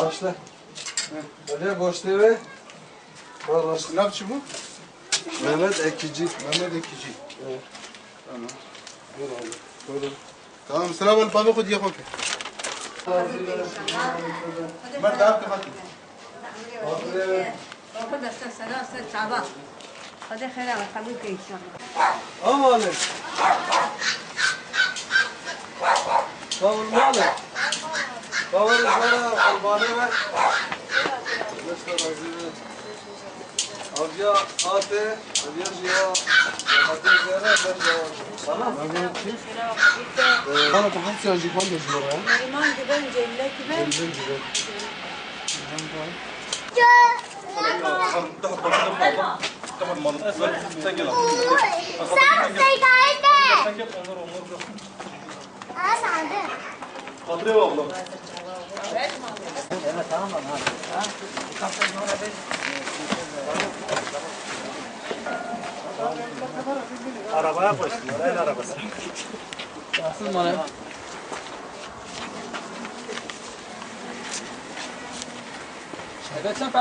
Başla. Öyle boş devre. Başla. Ne yapıcı bu? Mehmet Ekici. Mehmet Ekici. Evet. Tamam. Dur abi. Buyurun. Tamam سلام البابا خد يا اخوك مرد عبد خد خد استاذ سلام استاذ شعبان خد خير وخليك ان شاء الله Malik. Kavur Malik. Kavur sana Albani ve Avcı Ate, Avcı Ziya, Hadi Zera, Tamam. Bana bu hepsi önce kan gözüyor ya. نريمان جبال جيلة جبال Elbin gibi. Arabaya koysunlar, el arabası. Nasıl bana? Evet sen